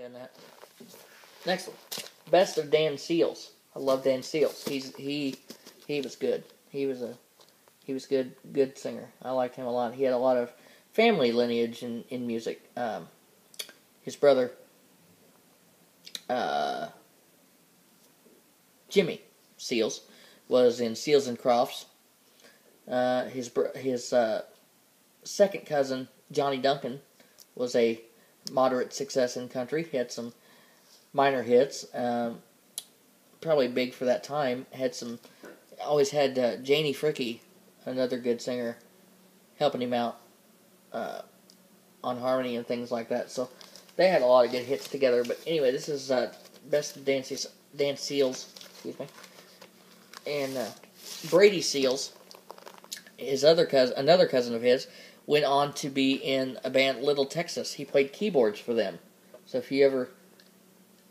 recommend that. Next one, Best of Dan Seals. I love Dan Seals. He was good. He was good singer. I liked him a lot. He had a lot of family lineage in music. His brother, Jimmy Seals, was in Seals and Crofts. His second cousin, Johnny Duncan, was a moderate success in country. He had some minor hits, probably big for that time. Always had Janie Fricke, another good singer, helping him out on harmony and things like that. So they had a lot of good hits together. But anyway, this is Best of Dan Seals, excuse me, and Brady Seals. Another cousin of his, went on to be in a band, Little Texas. He played keyboards for them. So if you ever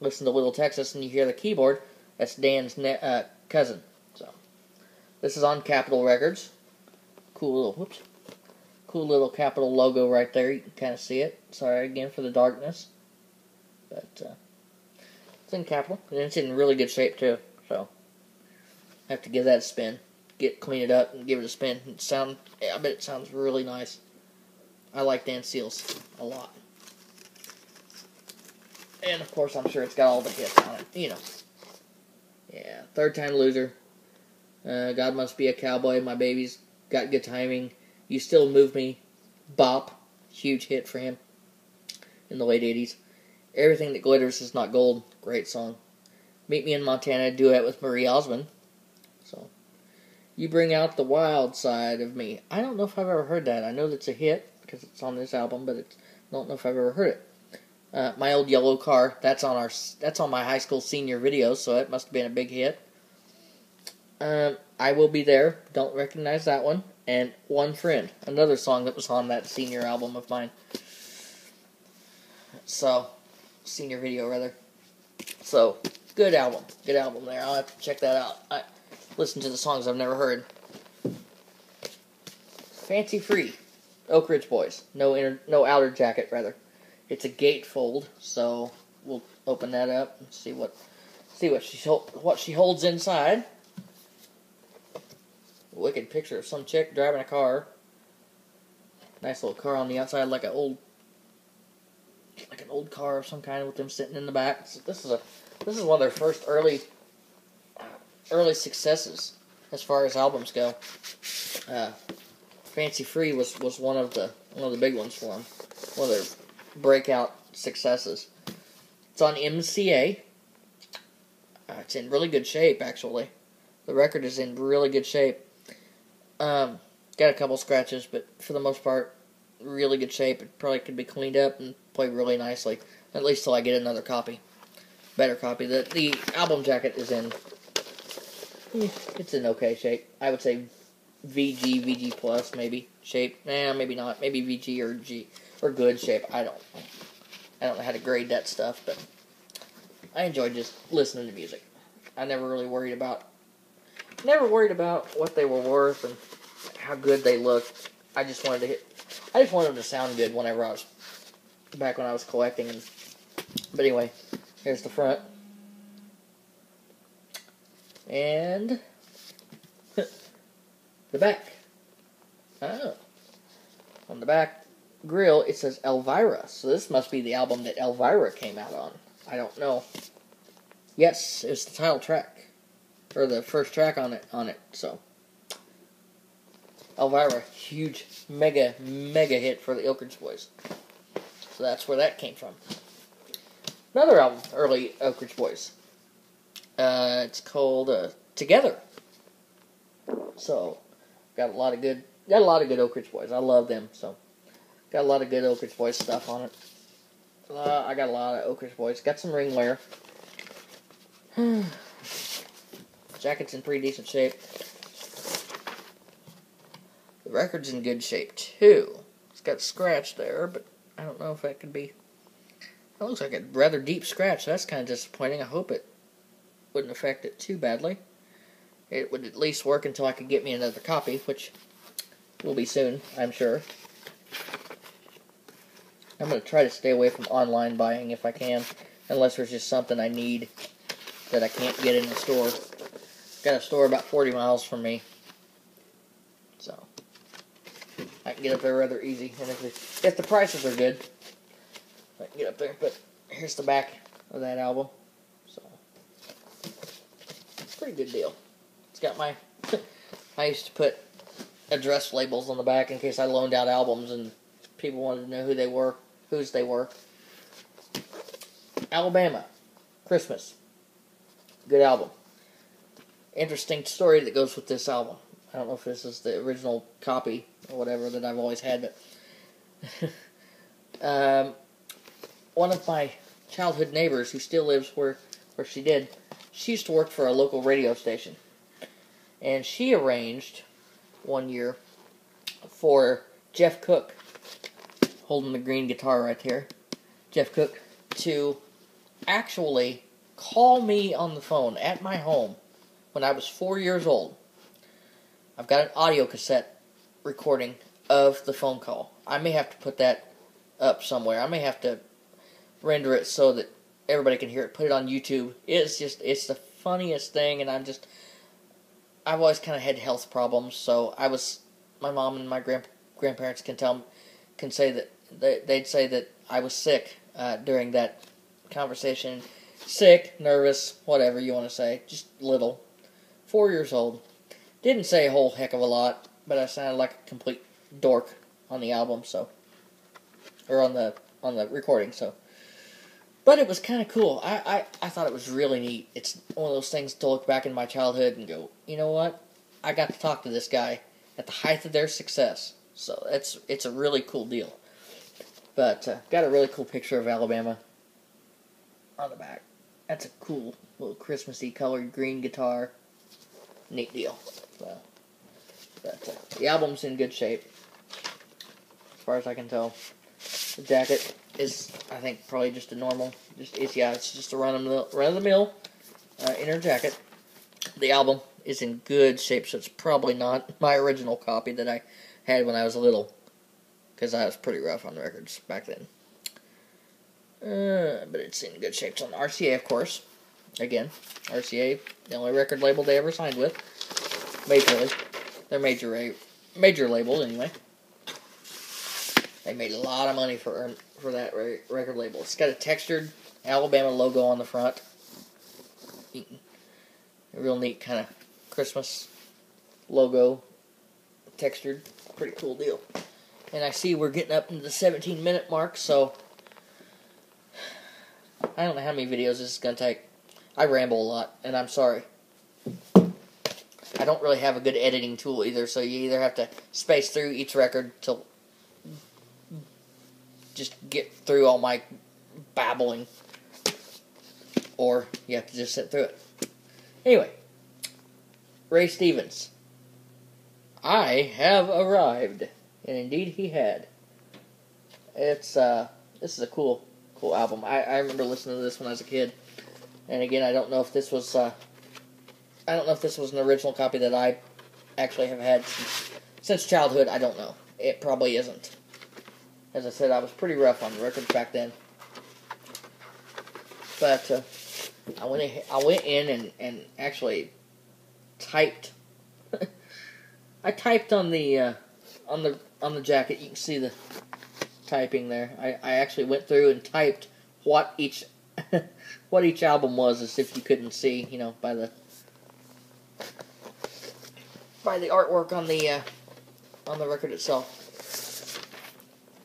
listen to Little Texas and you hear the keyboard, that's Dan's cousin. So this is on Capitol Records. Cool little Capitol logo right there. You can kind of see it. Sorry again for the darkness, but it's in Capitol, and it's in really good shape too. So I have to give that a spin. Clean it up and give it a spin. I bet it sounds really nice. I like Dan Seals a lot. And of course, I'm sure it's got all the hits on it. You know. Yeah, Third Time Loser. God Must Be a Cowboy. My Baby's Got Good Timing. You Still Move Me. Bop. Huge hit for him in the late 80s. Everything That Glitters Is Not Gold. Great song. Meet Me in Montana. Duet with Marie Osmond. So. You Bring Out the Wild Side of Me. I don't know if I've ever heard that. I know that's a hit because it's on this album, but I don't know if I've ever heard it. My Old Yellow Car. That's on my high school senior video, so it must have been a big hit. I Will Be There. Don't recognize that one. And One Friend. Another song that was on that senior album of mine. So, senior video rather. So, good album. Good album there. I'll have to check that out. Listen to the songs I've never heard. Fancy Free, Oak Ridge Boys. No outer jacket, rather. It's a gatefold, so we'll open that up and see what she holds inside. Wicked picture of some chick driving a car. Nice little car on the outside, like an old car of some kind with them sitting in the back. So this is one of their first early successes as far as albums go. Fancy Free was one of the big ones for them. One of their breakout successes. It's on MCA. It's in really good shape, actually. The record is in really good shape. Got a couple scratches, but for the most part, really good shape. It probably could be cleaned up and played really nicely. At least till I get another copy. Better copy. The album jacket is in... It's in okay shape. I would say VG plus maybe shape. Maybe not. Maybe VG or G or good shape. I don't know how to grade that stuff, but I enjoyed just listening to music. I never really worried about what they were worth and how good they looked. I just wanted them to sound good when I was collecting. But anyway, here's the front. And the back. Oh. On the back grill, it says Elvira. So this must be the album that Elvira came out on. I don't know. Yes, it's the title track. Or the first track on it. So Elvira, huge, mega hit for the Oak Ridge Boys. So that's where that came from. Another album, early Oak Ridge Boys. It's called Together. So got a lot of good Oak Ridge Boys. I love them. So got a lot of good Oak Ridge Boys stuff on it. I got a lot of Oak Ridge Boys. Got some ring wear. Jacket's in pretty decent shape. The record's in good shape too. It's got a scratch there, but I don't know if that could be. That looks like a rather deep scratch. That's kind of disappointing. I hope it wouldn't affect it too badly. It would at least work until I could get me another copy, which will be soon, I'm sure. I'm going to try to stay away from online buying if I can, unless there's just something I need that I can't get in the store. Got a store about 40 miles from me, so I can get up there rather easy. And if the prices are good, I can get up there. But here's the back of that album. So, pretty good deal. It's got my... I used to put address labels on the back in case I loaned out albums and people wanted to know who they were, whose they were. Alabama, Christmas. Good album. Interesting story that goes with this album. I don't know if this is the original copy or whatever that I've always had, but one of my childhood neighbors who still lives where she did, she used to work for a local radio station. And she arranged one year for Jeff Cook, holding the green guitar right here, Jeff Cook, to actually call me on the phone at my home when I was 4 years old. I've got an audio cassette recording of the phone call. I may have to put that up somewhere. I may have to render it so that everybody can hear it, put it on YouTube. It's the funniest thing, and I've always kind of had health problems, so my mom and my grandparents can say that they'd say that I was sick during that conversation. Sick, nervous, whatever you want to say, just little. 4 years old. Didn't say a whole heck of a lot, but I sounded like a complete dork on the album, or on the recording, so. But it was kind of cool. I thought it was really neat. It's one of those things to look back in my childhood and go, you know what? I got to talk to this guy at the height of their success. So it's a really cool deal. But got a really cool picture of Alabama on the back. That's a cool little Christmassy colored green guitar. Neat deal. But the album's in good shape, as far as I can tell. The jacket is, I think, probably just a normal. It's just a run-of-the-mill inner jacket. The album is in good shape, so it's probably not my original copy that I had when I was little, because I was pretty rough on records back then. But it's in good shape. It's on RCA, of course. Again, RCA, the only record label they ever signed with. Majorly. They're major label, anyway. They made a lot of money for that record label. It's got a textured Alabama logo on the front. A real neat kind of Christmas logo. Textured. Pretty cool deal. And I see we're getting up into the 17-minute mark, so I don't know how many videos this is going to take. I ramble a lot, and I'm sorry. I don't really have a good editing tool either, so you either have to space through each record to just get through all my babbling, or you have to just sit through it. Anyway, Ray Stevens. I have arrived, and indeed he had. This is a cool album. I remember listening to this when I was a kid, and again, I don't know if this was an original copy that I actually have had since childhood. I don't know. It probably isn't. As I said, I was pretty rough on the records back then. But I went in and actually typed. I typed on the jacket. You can see the typing there. I actually went through and typed what each album was, as if you couldn't see, by the artwork on the record itself.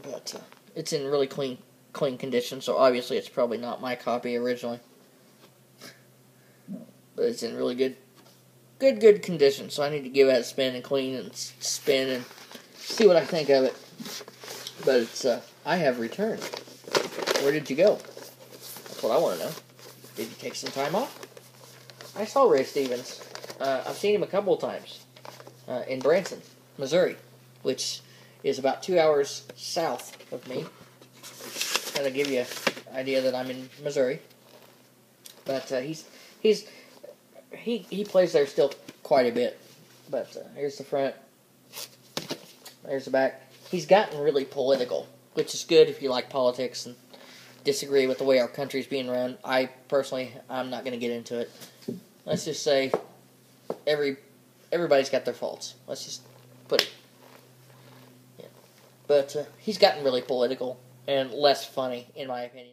But it's in really clean condition, so obviously it's probably not my copy originally. But it's in really good condition, so I need to give it a spin and clean and spin and see what I think of it. But it's I have returned. Where did you go? That's what I want to know. Did you take some time off? I saw Ray Stevens. I've seen him a couple of times in Branson, Missouri, which is about 2 hours south of me. That'll give you an idea that I'm in Missouri. But he plays there still quite a bit. But here's the front. There's the back. He's gotten really political which is good if you like politics and disagree with the way our country's being run. I'm not going to get into it. Let's just say everybody's got their faults. Let's just put it. Yeah. But he's gotten really political and less funny, in my opinion.